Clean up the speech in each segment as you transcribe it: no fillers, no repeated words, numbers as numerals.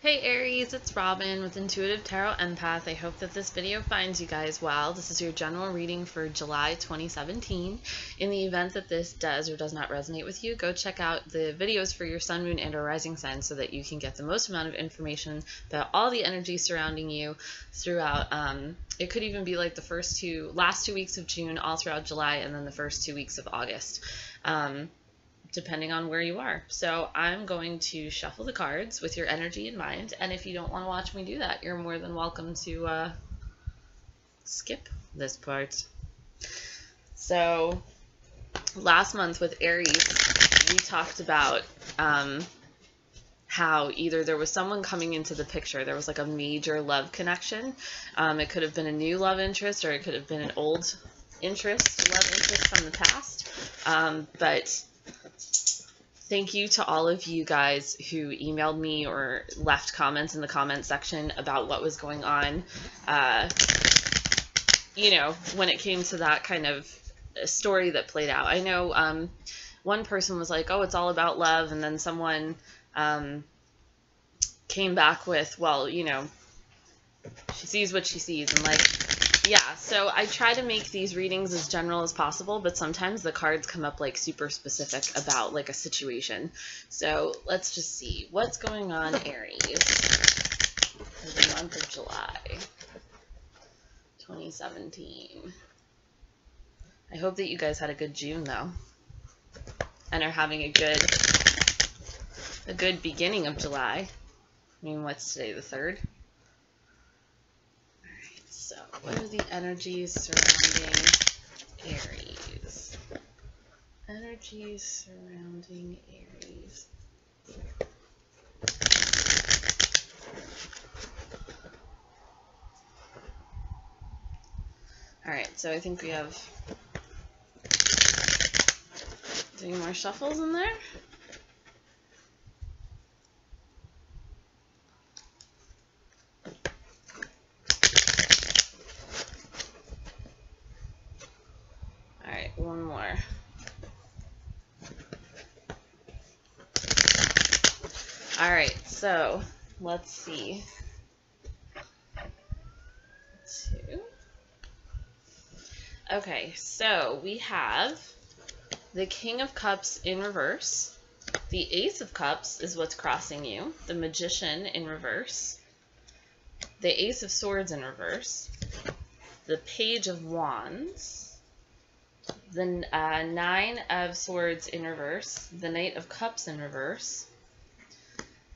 Hey Aries, it's Robin with Intuitive Tarot Empath. I hope that this video finds you guys well. This is your general reading for July 2017. In the event that this does or does not resonate with you, go check out the videos for your sun, moon, and or rising sign so that you can get the most amount of information about all the energy surrounding you throughout. It could even be like the last 2 weeks of June, all throughout July, and then the first 2 weeks of August. Depending on where you are. So I'm going to shuffle the cards with your energy in mind, and if you don't want to watch me do that, you're more than welcome to skip this part. So last month with Aries, we talked about how either there was someone coming into the picture, there was like a major love connection. It could have been a new love interest, or it could have been an old love interest from the past. But thank you to all of you guys who emailed me or left comments in the comment section about what was going on, when it came to that kind of story that played out. I know one person was like, oh, it's all about love, and then someone came back with, well, she sees what she sees, and like, yeah, so I try to make these readings as general as possible, but sometimes the cards come up like super specific about like a situation. So let's just see what's going on, Aries, for the month of July 2017. I hope that you guys had a good June though, and are having a good beginning of July. I mean, what's today, the 3rd? So, what are the energies surrounding Aries? Energies surrounding Aries. Alright, so I think we have 3 more shuffles in there. One more. All right, so let's see. 2. Okay, so we have the King of Cups in reverse. The Ace of Cups is what's crossing you. The Magician in reverse. The Ace of Swords in reverse. The Page of Wands. The 9 of Swords in reverse, the Knight of Cups in reverse,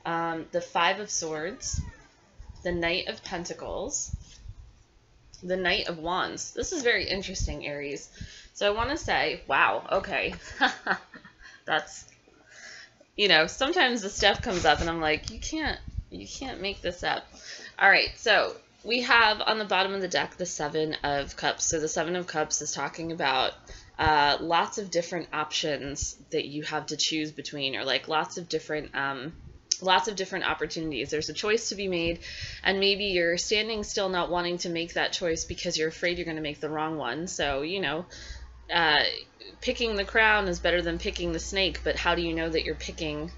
the 5 of Swords, the Knight of Pentacles, the Knight of Wands. This is very interesting, Aries. So I want to say, wow, okay, that's, sometimes the stuff comes up and I'm like, you can't make this up. All right, so we have on the bottom of the deck the 7 of Cups. So the 7 of Cups is talking about lots of different options that you have to choose between, or like lots of different opportunities. There's a choice to be made, and maybe you're standing still not wanting to make that choice because you're afraid you're going to make the wrong one. So, picking the crown is better than picking the snake, but how do you know that you're picking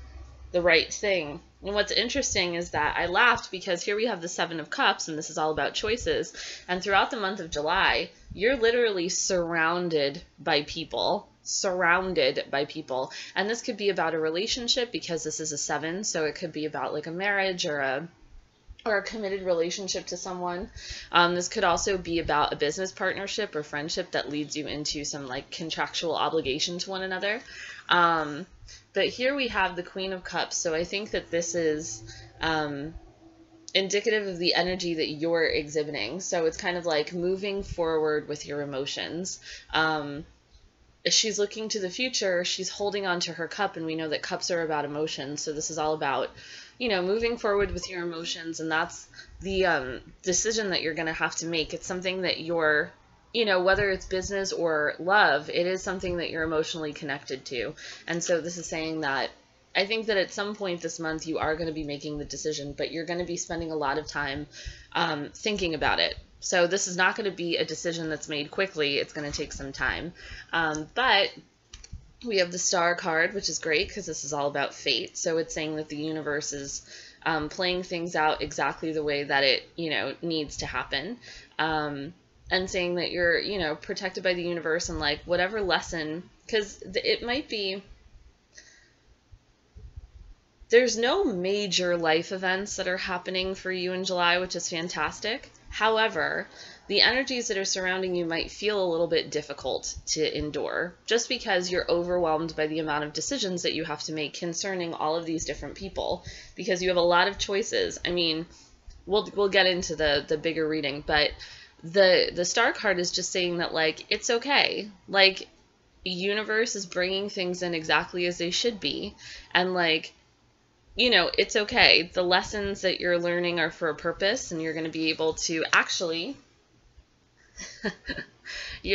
the right thing? And what's interesting is that I laughed because here we have the 7 of Cups, and this is all about choices. And throughout the month of July, you're literally surrounded by people. And this could be about a relationship because this is a 7, so it could be about like a marriage or a committed relationship to someone. This could also be about a business partnership or friendship that leads you into some like contractual obligation to one another. But here we have the Queen of Cups, so I think that this is indicative of the energy that you're exhibiting. So it's kind of like moving forward with your emotions. She's looking to the future, she's holding on to her cup, and we know that cups are about emotions, so this is all about, moving forward with your emotions, and that's the decision that you're going to have to make. It's something that you're, whether it's business or love, it is something that you're emotionally connected to. And so this is saying that I think that at some point this month you are going to be making the decision, but you're going to be spending a lot of time thinking about it. So this is not going to be a decision that's made quickly. It's going to take some time. But we have the Star card, which is great because this is all about fate. So it's saying that the universe is playing things out exactly the way that it, needs to happen. And saying that you're, protected by the universe, and like whatever lesson, because it might be, there's no major life events that are happening for you in July, which is fantastic. However, the energies that are surrounding you might feel a little bit difficult to endure, just because you're overwhelmed by the amount of decisions that you have to make concerning all of these different people, because you have a lot of choices. I mean, we'll get into the bigger reading, but the star card is just saying that, like, it's okay. Like, the universe is bringing things in exactly as they should be, and like, it's okay. The lessons that you're learning are for a purpose, and you're going to be able to actually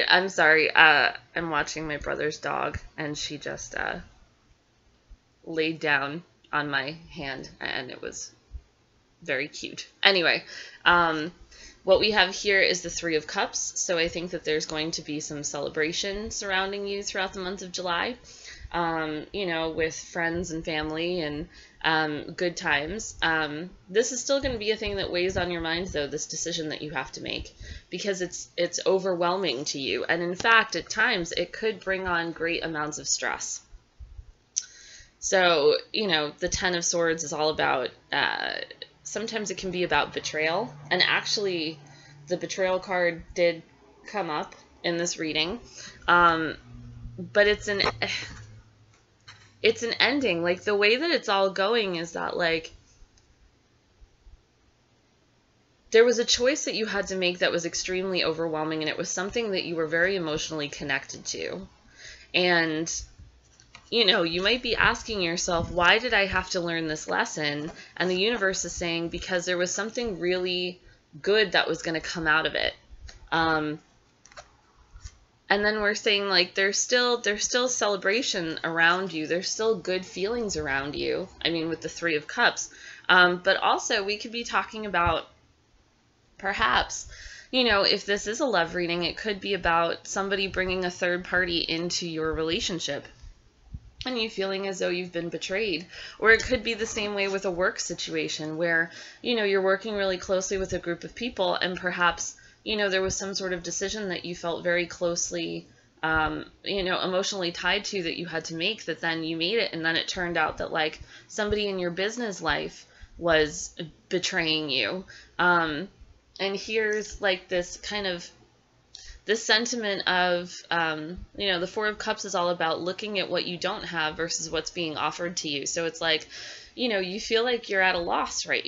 I'm sorry, I'm watching my brother's dog, and she just laid down on my hand, and it was very cute. Anyway, what we have here is the Three of Cups, so I think that there's going to be some celebration surrounding you throughout the month of July, with friends and family and good times. This is still going to be a thing that weighs on your mind, though, this decision that you have to make, because it's overwhelming to you. And in fact, at times, it could bring on great amounts of stress. So, the Ten of Swords is all about, sometimes it can be about betrayal. And actually, the betrayal card did come up in this reading. But it's an ending. Like, the way that it's all going is that, like, there was a choice that you had to make that was extremely overwhelming, and it was something that you were very emotionally connected to. And, you might be asking yourself, why did I have to learn this lesson? And the universe is saying, because there was something really good that was going to come out of it. And then we're saying, like, there's still celebration around you. There's still good feelings around you. I mean, with the Three of Cups. But also, we could be talking about, perhaps, if this is a love reading, it could be about somebody bringing a third party into your relationship and you feeling as though you've been betrayed. Or it could be the same way with a work situation where, you're working really closely with a group of people, and perhaps, there was some sort of decision that you felt very closely, emotionally tied to, that you had to make, that then you made it, and then it turned out that, like, somebody in your business life was betraying you. And here's, like, this kind of, this sentiment of, the Four of Cups is all about looking at what you don't have versus what's being offered to you. So it's like, you feel like you're at a loss, right?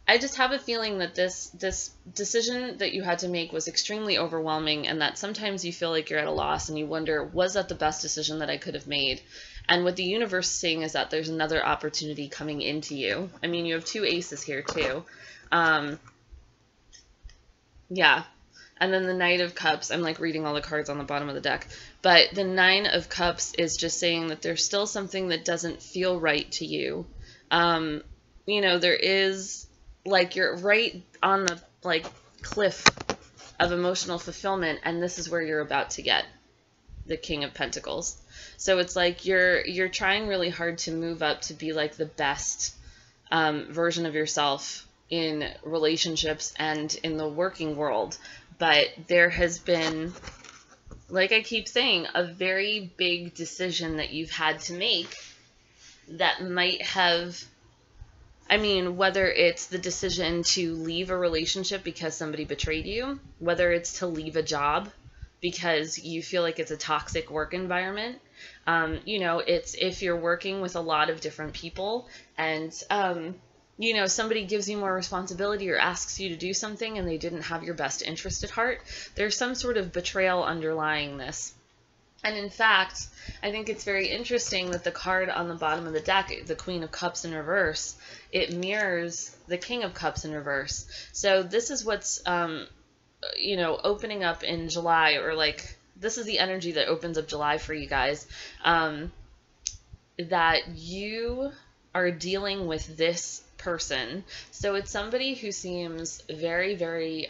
I just have a feeling that this decision that you had to make was extremely overwhelming, and that sometimes you feel like you're at a loss and you wonder, was that the best decision that I could have made? And what the universe is saying is that there's another opportunity coming into you. I mean, you have two aces here too. Yeah. And then the Knight of Cups, I'm like reading all the cards on the bottom of the deck, but the Nine of Cups is just saying that there's still something that doesn't feel right to you. There is, like, you're right on the, like, cliff of emotional fulfillment, and this is where you're about to get the King of Pentacles. So it's like you're trying really hard to move up to be, like, the best version of yourself in relationships and in the working world. But there has been, like I keep saying, a very big decision that you've had to make that might have, I mean, whether it's the decision to leave a relationship because somebody betrayed you, whether it's to leave a job because you feel like it's a toxic work environment. It's if you're working with a lot of different people and, somebody gives you more responsibility or asks you to do something and they didn't have your best interest at heart. There's some sort of betrayal underlying this. And in fact, I think it's very interesting that the card on the bottom of the deck, the Queen of Cups in reverse, it mirrors the King of Cups in reverse. So this is what's, opening up in July, or like, this is the energy that opens up July for you guys, that you are dealing with this person. So it's somebody who seems very, very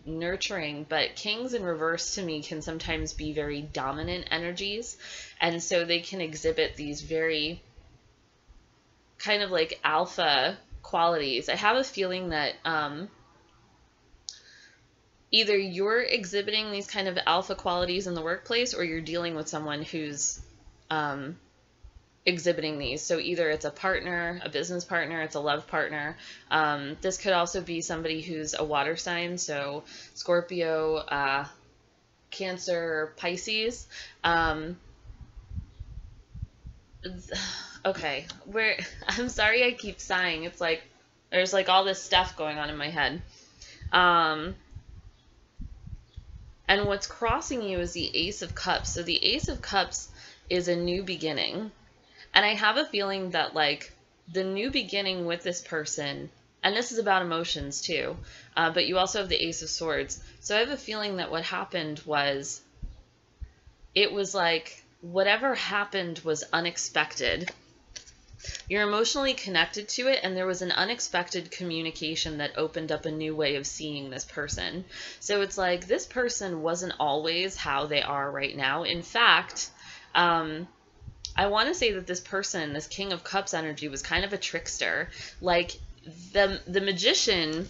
nurturing, but kings in reverse to me can sometimes be very dominant energies, and so they can exhibit these very kind of like alpha qualities. I have a feeling that either you're exhibiting these kind of alpha qualities in the workplace, or you're dealing with someone who's exhibiting these. So either it's a partner, a business partner, it's a love partner. This could also be somebody who's a water sign, so Scorpio, Cancer, Pisces. Okay, I'm sorry I keep sighing. It's like there's like all this stuff going on in my head. And what's crossing you is the Ace of Cups. So the Ace of Cups is a new beginning. And I have a feeling that like the new beginning with this person, and this is about emotions too, but you also have the Ace of Swords. So I have a feeling that what happened was, it was like whatever happened was unexpected. You're emotionally connected to it, and there was an unexpected communication that opened up a new way of seeing this person. So it's like this person wasn't always how they are right now. In fact, I want to say that this person, this King of Cups energy, was kind of a trickster. Like the magician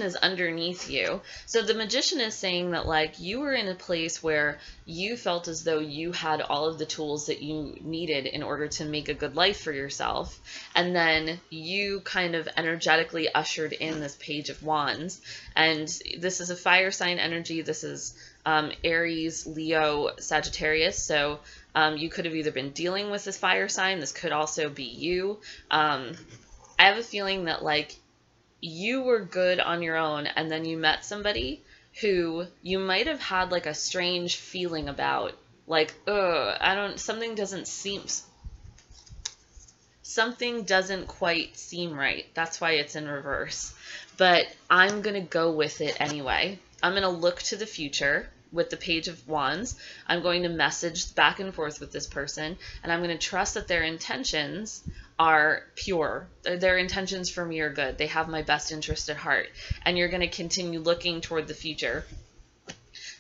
is underneath you. So the magician is saying that like you were in a place where you felt as though you had all of the tools that you needed in order to make a good life for yourself. And then you kind of energetically ushered in this Page of Wands. And this is a fire sign energy. This is Aries, Leo, Sagittarius. So you could have either been dealing with this fire sign. This could also be you. I have a feeling that like you were good on your own, and then you met somebody who you might have had like a strange feeling about, like, something doesn't quite seem right. That's why it's in reverse. But I'm going to go with it anyway. I'm going to look to the future with the Page of Wands. I'm going to message back and forth with this person, and I'm going to trust that their intentions are pure. Their intentions for me are good. They have my best interest at heart. And you're going to continue looking toward the future.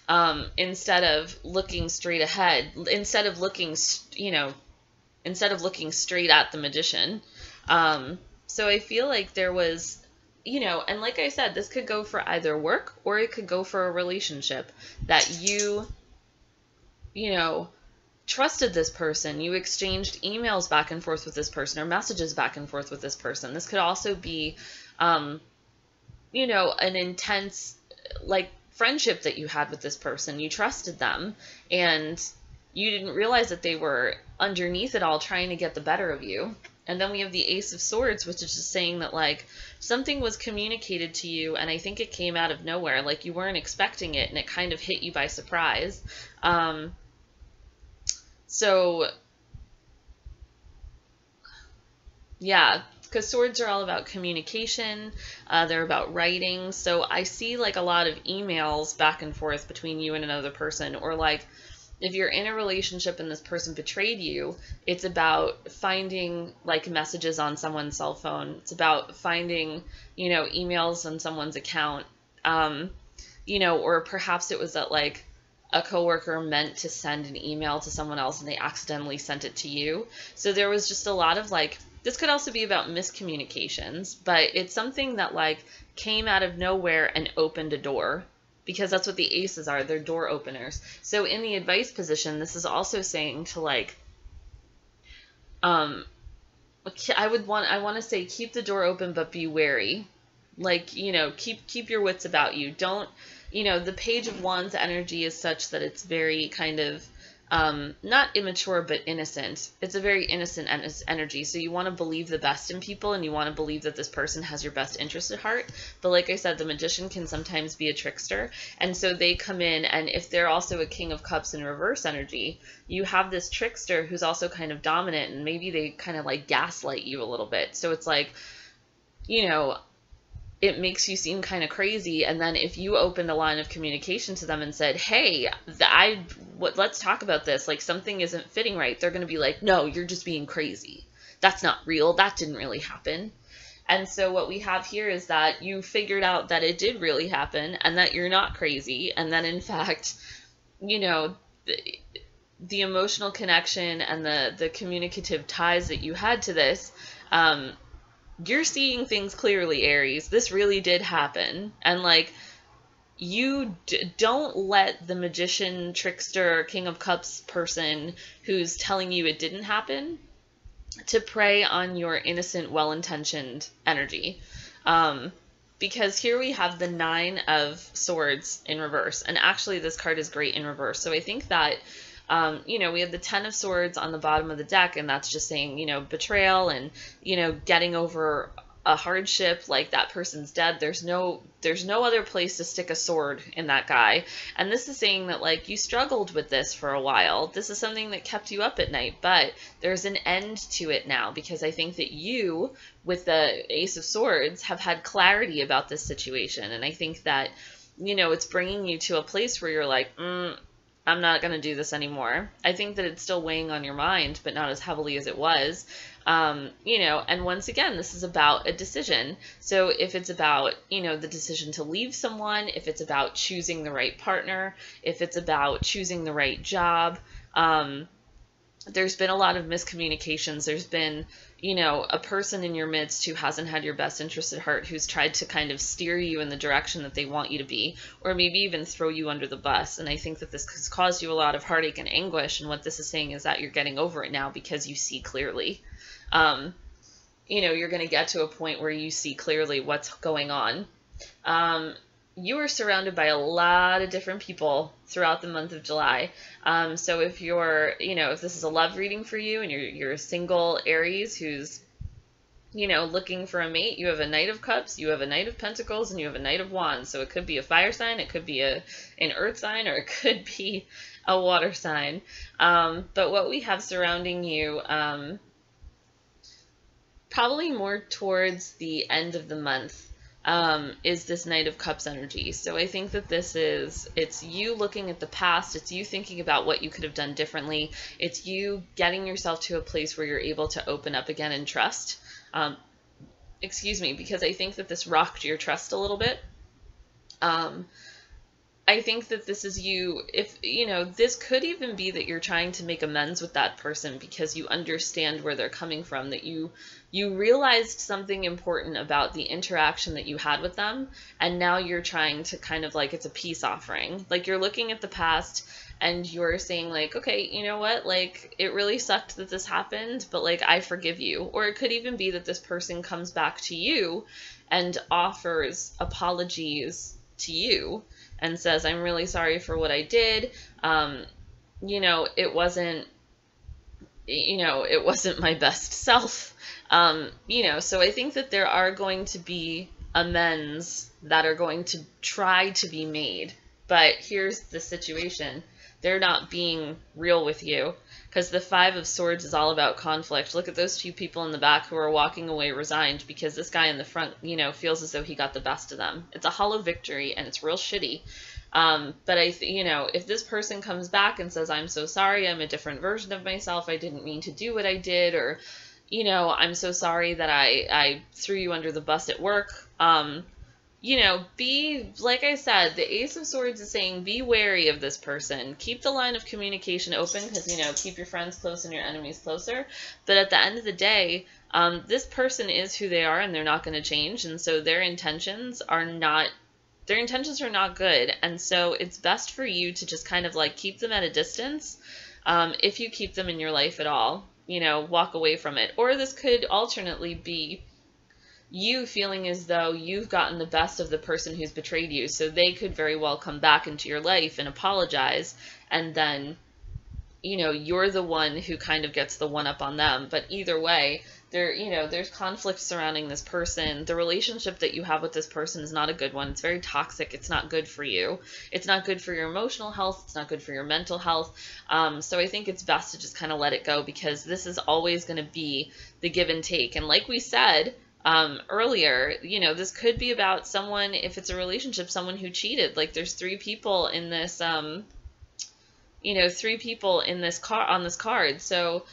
Instead of looking straight ahead, instead of looking straight at the magician. So I feel like there was, and like I said, this could go for either work or it could go for a relationship that you trusted this person. You exchanged emails back and forth with this person, or messages back and forth with this person. This could also be, an intense, like, friendship that you had with this person. You trusted them, and you didn't realize that they were underneath it all trying to get the better of you. And then we have the Ace of Swords, which is just saying that, like, something was communicated to you, and I think it came out of nowhere. Like, you weren't expecting it, and it kind of hit you by surprise. So, yeah, because swords are all about communication. They're about writing. So I see like a lot of emails back and forth between you and another person, or like if you're in a relationship and this person betrayed you, it's about finding like messages on someone's cell phone. It's about finding, emails on someone's account, or perhaps it was that like a coworker meant to send an email to someone else and they accidentally sent it to you. So there was just a lot of like, this could also be about miscommunications, but it's something that like came out of nowhere and opened a door, because that's what the aces are. They're door openers. So in the advice position, this is also saying to like, I want to say keep the door open, but be wary. Like, keep your wits about you. Don't, the Page of Wands energy is such that it's very kind of, not immature, but innocent. It's a very innocent energy. So you want to believe the best in people, and you want to believe that this person has your best interest at heart. But like I said, the magician can sometimes be a trickster. And so they come in, and if they're also a King of Cups in reverse energy, you have this trickster who's also kind of dominant, and maybe they kind of like gaslight you a little bit. So it's like, it makes you seem kind of crazy. And then if you opened a line of communication to them and said, hey, let's talk about this, like something isn't fitting right, they're going to be like, no, you're just being crazy. That's not real. That didn't really happen. And so what we have here is that you figured out that it did really happen and that you're not crazy. And that in fact, the emotional connection and the communicative ties that you had to this, you're seeing things clearly, Aries. This really did happen. And like, you don't let the magician, trickster, King of Cups person who's telling you it didn't happen to prey on your innocent, well-intentioned energy. Because here we have the Nine of Swords in reverse. And actually, this card is great in reverse. So I think that, we have the Ten of Swords on the bottom of the deck, and that's just saying, betrayal and, getting over a hardship, like that person's dead. There's no other place to stick a sword in that guy. And this is saying that, like, you struggled with this for a while. This is something that kept you up at night, but there's an end to it now, because I think that you, with the Ace of Swords, have had clarity about this situation. And I think that, it's bringing you to a place where you're like, I'm not going to do this anymore. I think that it's still weighing on your mind, but not as heavily as it was. And once again, this is about a decision. So if it's about, the decision to leave someone, if it's about choosing the right partner, if it's about choosing the right job, there's been a lot of miscommunications. There's been, a person in your midst who hasn't had your best interest at heart, who's tried to kind of steer you in the direction that they want you to be, or maybe even throw you under the bus. And I think that this has caused you a lot of heartache and anguish. And what this is saying is that you're getting over it now because you see clearly. You're going to get to a point where you see clearly what's going on. You are surrounded by a lot of different people throughout the month of July. So if you're, if this is a love reading for you and you're a single Aries who's, looking for a mate, you have a Knight of Cups, you have a Knight of Pentacles, and you have a Knight of Wands. So it could be a fire sign, it could be an earth sign, or it could be a water sign. But what we have surrounding you, probably more towards the end of the month, is this Knight of Cups energy. So I think that it's you looking at the past, it's you thinking about what you could have done differently, it's you getting yourself to a place where you're able to open up again and trust. Because I think that this rocked your trust a little bit. I think that this is you, this could even be that you're trying to make amends with that person because you understand where they're coming from, that you realized something important about the interaction that you had with them, and now you're trying to kind of like, it's a peace offering. Like, you're looking at the past and you're saying like, okay, you know what, like, it really sucked that this happened, but like, I forgive you. Or it could even be that this person comes back to you and offers apologies to you and says, I'm really sorry for what I did. It wasn't my best self. So I think that there are going to be amends that are going to try to be made. But here's the situation. They're not being real with you, because the Five of Swords is all about conflict. Look at those two people in the back who are walking away resigned because this guy in the front, feels as though he got the best of them. It's a hollow victory and it's real shitty. But if this person comes back and says, I'm so sorry, I'm a different version of myself, I didn't mean to do what I did, or, I'm so sorry that I threw you under the bus at work, be, like I said, the Ace of Swords is saying, be wary of this person. Keep the line of communication open because, keep your friends close and your enemies closer. But at the end of the day, this person is who they are and they're not going to change. And so their intentions are not good. And so it's best for you to just kind of like keep them at a distance. If you keep them in your life at all, walk away from it. Or this could alternately be you feeling as though you've gotten the best of the person who's betrayed you. So they could very well come back into your life and apologize. And then, you're the one who kind of gets the one up on them. But either way, there's conflict surrounding this person. The relationship that you have with this person is not a good one. It's very toxic. It's not good for you. It's not good for your emotional health. It's not good for your mental health. So I think it's best to just kind of let it go, because this is always going to be the give and take. And like we said, earlier, this could be about someone, if it's a relationship, someone who cheated. Like, there's three people in this, on this card. So,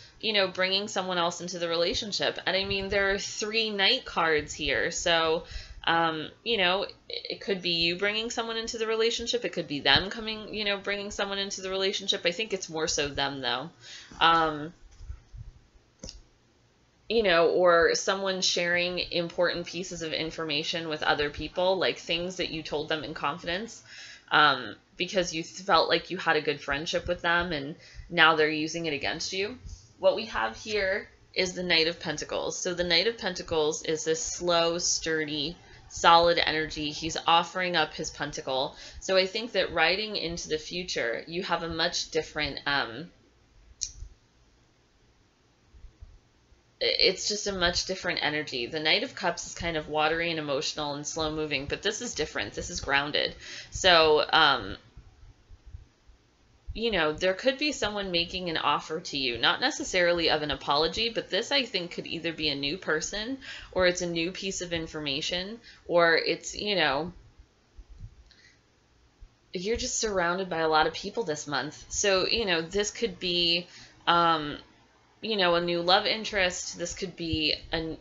bringing someone else into the relationship. And I mean, there are 3 Knight cards here. So, You know, it could be you bringing someone into the relationship. It could be them coming, you know, bringing someone into the relationship. I think it's more so them, though. You know, or someone sharing important pieces of information with other people, like things that you told them in confidence, because you felt like you had a good friendship with them and now they're using it against you. What we have here is the Knight of Pentacles. So the Knight of Pentacles is this slow, sturdy, solid energy. He's offering up his pentacle. So I think that riding into the future, you have a much different, it's just a much different energy. The Knight of Cups is kind of watery and emotional and slow moving, but this is different. This is grounded. So, you know, there could be someone making an offer to you, not necessarily of an apology, but this I think could either be a new person or it's a new piece of information or it's, you know, you're just surrounded by a lot of people this month. So, you know, this could be, you know, a new love interest. This could be,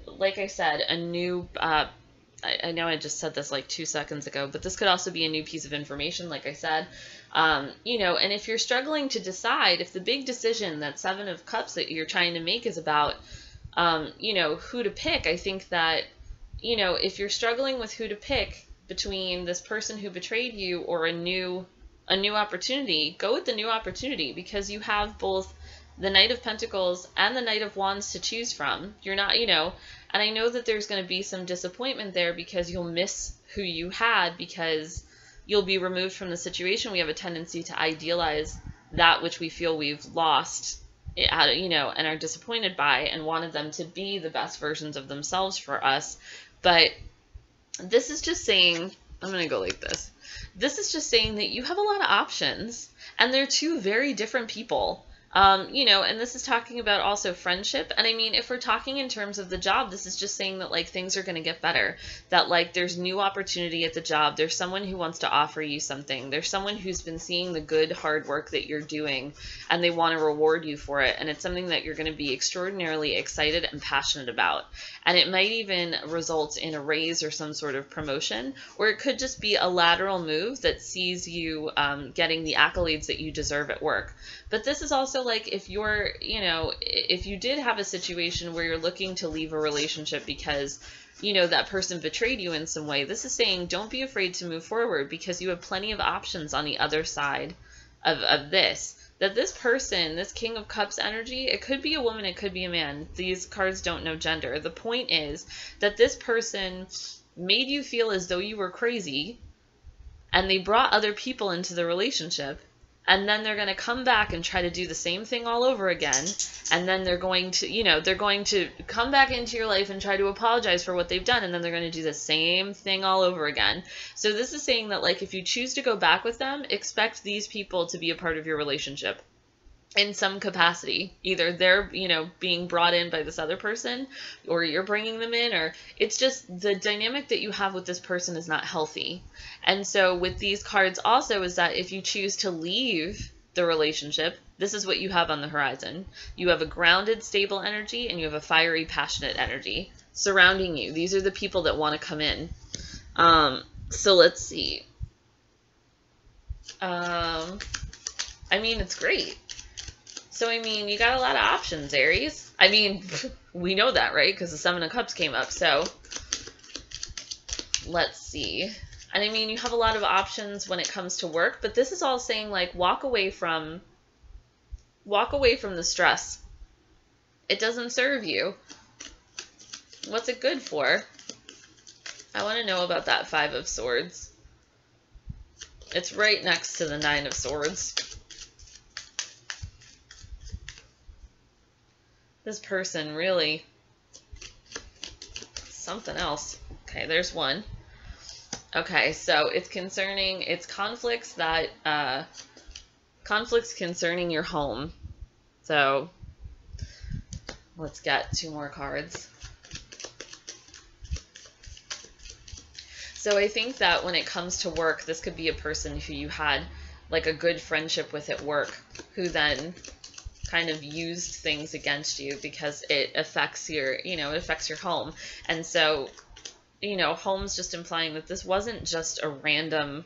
like I said, a new, I know I just said this like 2 seconds ago, but this could also be a new piece of information, like I said. You know, and if you're struggling to decide, if the big decision, that Seven of Cups that you're trying to make is about, you know, who to pick, I think that, you know, if you're struggling with who to pick between this person who betrayed you or a new opportunity, go with the new opportunity because you have both the Knight of Pentacles and the Knight of Wands to choose from. You're not, you know, and I know that there's going to be some disappointment there because you'll miss who you had because you'll be removed from the situation. We have a tendency to idealize that which we feel we've lost, you know, and are disappointed by and wanted them to be the best versions of themselves for us. But this is just saying, I'm going to go like this. This is just saying that you have a lot of options and they're two very different people. You know, and this is talking about also friendship. And I mean, if we're talking in terms of the job, this is just saying that like things are going to get better, that like there's new opportunity at the job. There's someone who wants to offer you something. There's someone who's been seeing the good hard work that you're doing and they want to reward you for it. And it's something that you're going to be extraordinarily excited and passionate about. And it might even result in a raise or some sort of promotion, or it could just be a lateral move that sees you getting the accolades that you deserve at work. But this is also like if you're, you know, if you did have a situation where you're looking to leave a relationship because, you know, that person betrayed you in some way, this is saying don't be afraid to move forward because you have plenty of options on the other side of this. That this person, this King of Cups energy, it could be a woman, it could be a man. These cards don't know gender. The point is that this person made you feel as though you were crazy and they brought other people into the relationship. And then they're going to come back and try to do the same thing all over again. And then they're going to, you know, they're going to come back into your life and try to apologize for what they've done. And then they're going to do the same thing all over again. So this is saying that, like, if you choose to go back with them, expect these people to be a part of your relationship in some capacity. Either they're, you know, being brought in by this other person or you're bringing them in, or it's just the dynamic that you have with this person is not healthy. And so with these cards also is that if you choose to leave the relationship, this is what you have on the horizon. You have a grounded, stable energy and you have a fiery, passionate energy surrounding you. These are the people that want to come in. So let's see. I mean, it's great. So, I mean, you got a lot of options, Aries. I mean, we know that, right? Because the Seven of Cups came up. So, let's see. And I mean, you have a lot of options when it comes to work. But this is all saying, like, walk away from the stress. It doesn't serve you. What's it good for? I want to know about that Five of Swords. It's right next to the Nine of Swords. This person really something else. Okay, there's one. Okay, so it's concerning, it's conflicts that, conflicts concerning your home. So let's get 2 more cards. So I think that when it comes to work, this could be a person who you had like a good friendship with at work, who then kind of used things against you because it affects your, you know, it affects your home. And so home's just implying that this wasn't just a random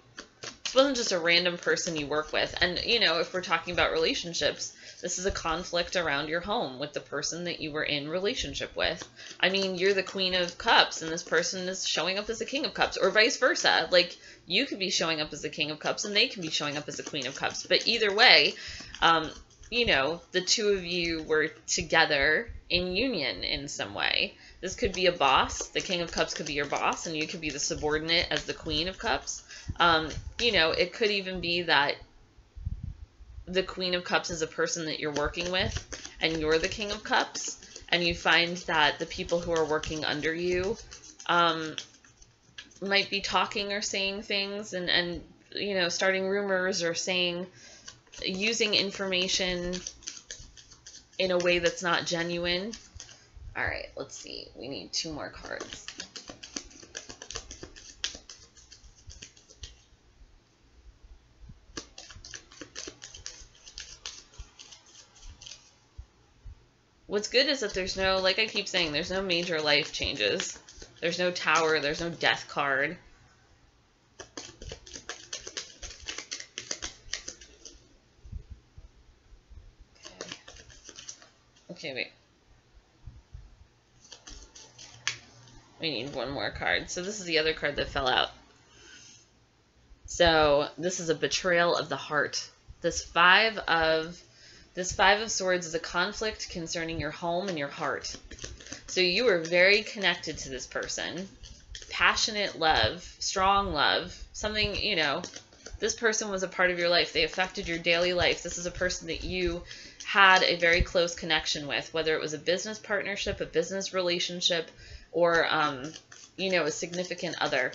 person you work with. And, if we're talking about relationships, this is a conflict around your home with the person that you were in relationship with. I mean, you're the Queen of Cups and this person is showing up as the King of Cups, or vice versa. Like, you could be showing up as the King of Cups and they can be showing up as the Queen of Cups. But either way, the two of you were together in union in some way. This could be a boss. The King of Cups could be your boss, and you could be the subordinate as the Queen of Cups. It could even be that the Queen of Cups is a person that you're working with, and you're the King of Cups, and you find that the people who are working under you might be talking or saying things and starting rumors or using information in a way that's not genuine. All right, let's see. We need 2 more cards. What's good is that there's no, like I keep saying, there's no major life changes. There's no Tower, there's no Death card. Okay, wait. We need 1 more card. So this is the other card that fell out. So this is a betrayal of the heart. This five of Swords is a conflict concerning your home and your heart. So you were very connected to this person. Passionate love, strong love, something, this person was a part of your life. They affected your daily life. This is a person that you had a very close connection with, whether it was a business partnership, a business relationship, or, a significant other.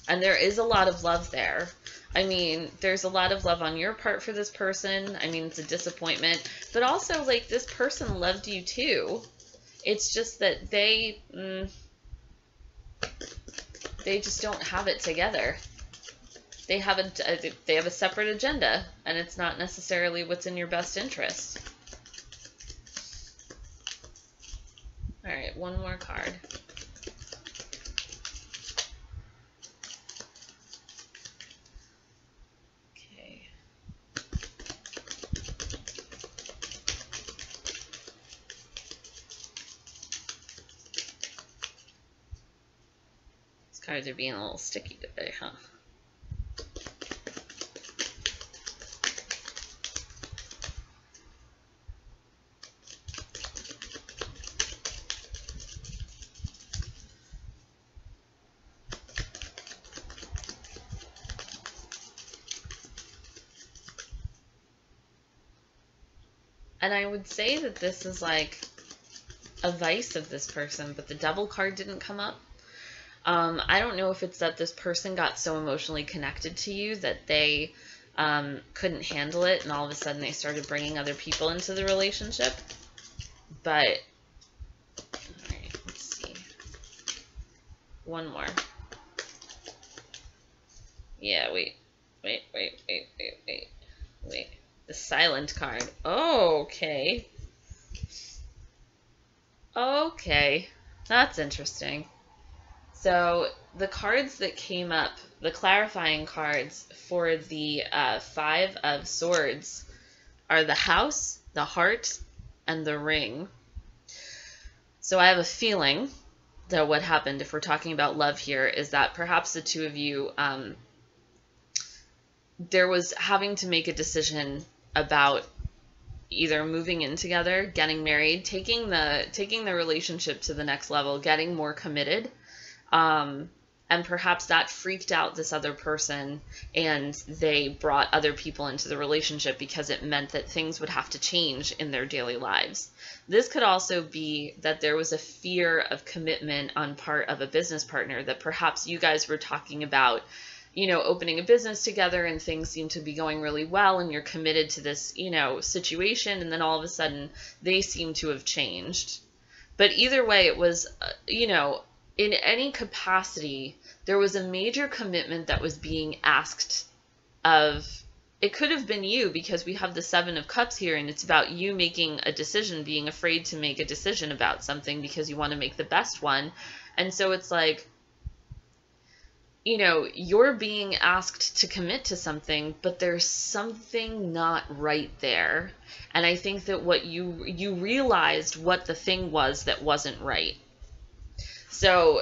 And there is a lot of love there. I mean, there's a lot of love on your part for this person. I mean, it's a disappointment. But also, like, this person loved you too. It's just that they just don't have it together. They have a separate agenda, and it's not necessarily what's in your best interest. All right, 1 more card. Okay. These cards are being a little sticky today, huh? And I would say that this is like a vice of this person, but the Devil card didn't come up. I don't know if it's that this person got so emotionally connected to you that they couldn't handle it, and all of a sudden they started bringing other people into the relationship. But, all right, let's see. 1 more. Yeah, wait. The Silent card. Oh, okay. Okay. That's interesting. So the cards that came up, the clarifying cards for the 5 of Swords are the House, the Heart, and the Ring. So I have a feeling that what happened, if we're talking about love here, is that perhaps the two of you, there was having to make a decision about either moving in together, getting married, taking the relationship to the next level, getting more committed, and perhaps that freaked out this other person, and they brought other people into the relationship because it meant that things would have to change in their daily lives. This could also be that there was a fear of commitment on part of a business partner, that perhaps you guys were talking about, opening a business together and things seem to be going really well and you're committed to this, situation, and then all of a sudden they seem to have changed. But either way, it was, in any capacity, there was a major commitment that was being asked of it could have been you, because we have the Seven of Cups here, and it's about you making a decision, being afraid to make a decision about something because you want to make the best one. And so it's like, you know, you're being asked to commit to something, but there's something not right there. And I think that what you realized what the thing was that wasn't right. So,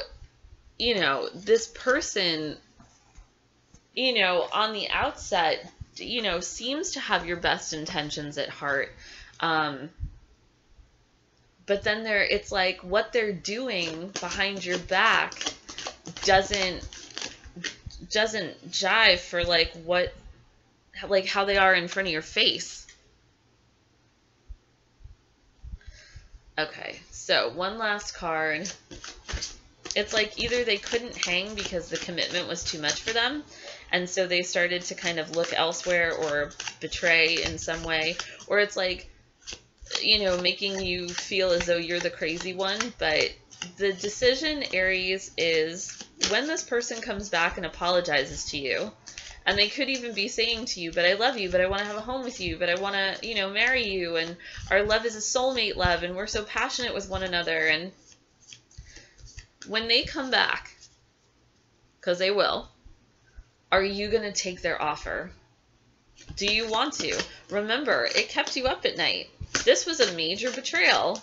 you know, this person, you know, on the outset, you know, seems to have your best intentions at heart. But then it's like what they're doing behind your back doesn't jive for like how they are in front of your face. Okay, so one last card. It's like either they couldn't hang because the commitment was too much for them, and so they started to kind of look elsewhere or betray in some way, or it's like, you know, making you feel as though you're the crazy one. But the decision, Aries, is when this person comes back and apologizes to you, and they could even be saying to you, but I love you, but I want to have a home with you, but I want to, you know, marry you, and our love is a soulmate love, and we're so passionate with one another. And when they come back, because they will, are you going to take their offer? Do you want to? Remember, it kept you up at night. This was a major betrayal.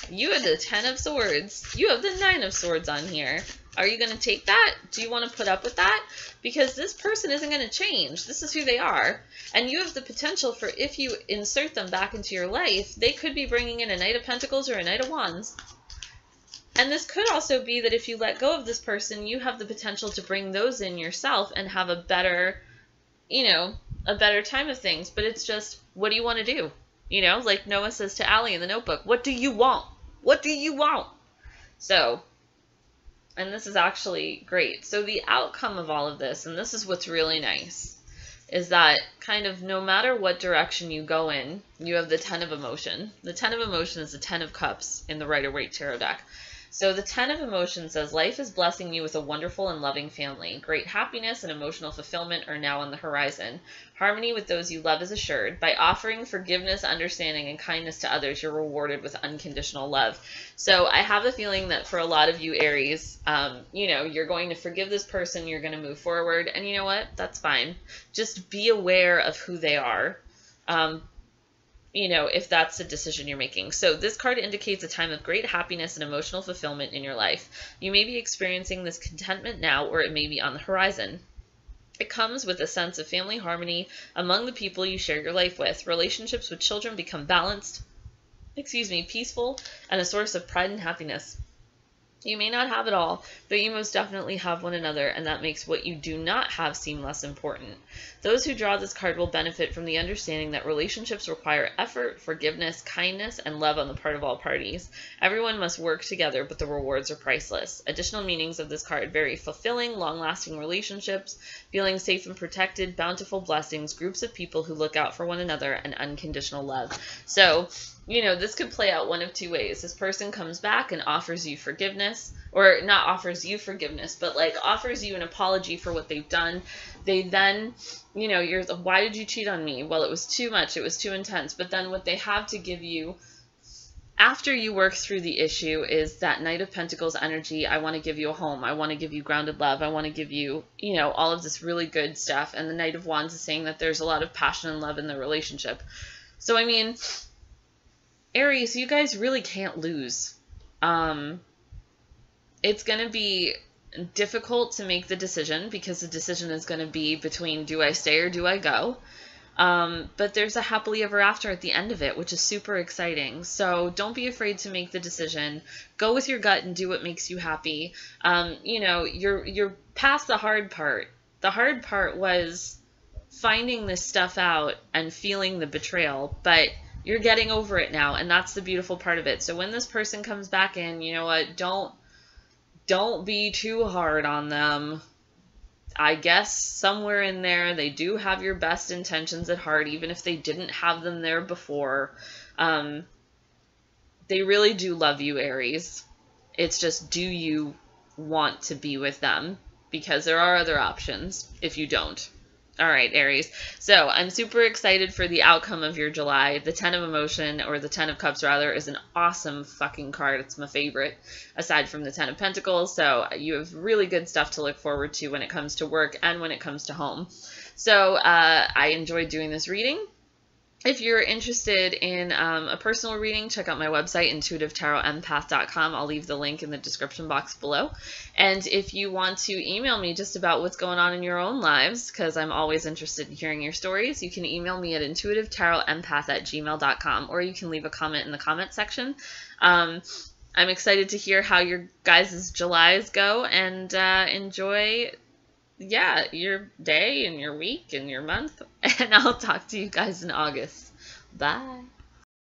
You had the 10 of Swords. You have the 9 of Swords on here. Are you going to take that? Do you want to put up with that? Because this person isn't going to change. This is who they are. And you have the potential for, if you insert them back into your life, they could be bringing in a Knight of Pentacles or a Knight of Wands. And this could also be that if you let go of this person, you have the potential to bring those in yourself and have a better, you know, a better time of things. But it's just, what do you want to do? You know, like Noah says to Allie in the Notebook, what do you want? What do you want? So, and this is actually great. So the outcome of all of this, and this is what's really nice, is that kind of no matter what direction you go in, you have the 10 of Emotion. The 10 of Emotion is the 10 of Cups in the Rider-Waite Tarot deck. So the 10 of Emotion says, life is blessing you with a wonderful and loving family. Great happiness and emotional fulfillment are now on the horizon. Harmony with those you love is assured. By offering forgiveness, understanding, and kindness to others, you're rewarded with unconditional love. So I have a feeling that for a lot of you, Aries, you know, you're going to forgive this person, you're going to move forward, and you know what? That's fine. Just be aware of who they are. You know, if that's the decision you're making. So this card indicates a time of great happiness and emotional fulfillment in your life. You may be experiencing this contentment now, or it may be on the horizon. It comes with a sense of family harmony among the people you share your life with. Relationships with children become balanced, peaceful, and a source of pride and happiness. You may not have it all, but you most definitely have one another, and that makes what you do not have seem less important. Those who draw this card will benefit from the understanding that relationships require effort, forgiveness, kindness, and love on the part of all parties. Everyone must work together, but the rewards are priceless. Additional meanings of this card: very fulfilling, long-lasting relationships, feeling safe and protected, bountiful blessings, groups of people who look out for one another, and unconditional love. So, you know, this could play out one of two ways. This person comes back and offers you forgiveness, or not offers you forgiveness, but like offers you an apology for what they've done. They then, you know, why did you cheat on me? Well, it was too much. It was too intense. But then what they have to give you after you work through the issue is that Knight of Pentacles energy. I want to give you a home. I want to give you grounded love. I want to give you, you know, all of this really good stuff. And the Knight of Wands is saying that there's a lot of passion and love in the relationship. So, I mean, Aries, you guys really can't lose. It's going to be difficult to make the decision because the decision is going to be between do I stay or do I go? But there's a happily ever after at the end of it, which is super exciting. So don't be afraid to make the decision. Go with your gut and do what makes you happy. You know, you're past the hard part. The hard part was finding this stuff out and feeling the betrayal, but you're getting over it now, and that's the beautiful part of it. So when this person comes back in, you know what, don't be too hard on them. I guess somewhere in there they do have your best intentions at heart, even if they didn't have them there before. They really do love you, Aries. It's just, do you want to be with them? Because there are other options if you don't. All right, Aries. So I'm super excited for the outcome of your July. The Ten of Emotion, or the Ten of Cups rather, is an awesome fucking card. It's my favorite, aside from the Ten of Pentacles. So you have really good stuff to look forward to when it comes to work and when it comes to home. So I enjoyed doing this reading. If you're interested in a personal reading, check out my website, intuitivetarotempath.com. I'll leave the link in the description box below. And if you want to email me just about what's going on in your own lives, because I'm always interested in hearing your stories, you can email me at intuitivetarotempath@gmail.com, or you can leave a comment in the comment section. I'm excited to hear how your guys' Julys go, and enjoy your day and your week and your month. And I'll talk to you guys in August. Bye.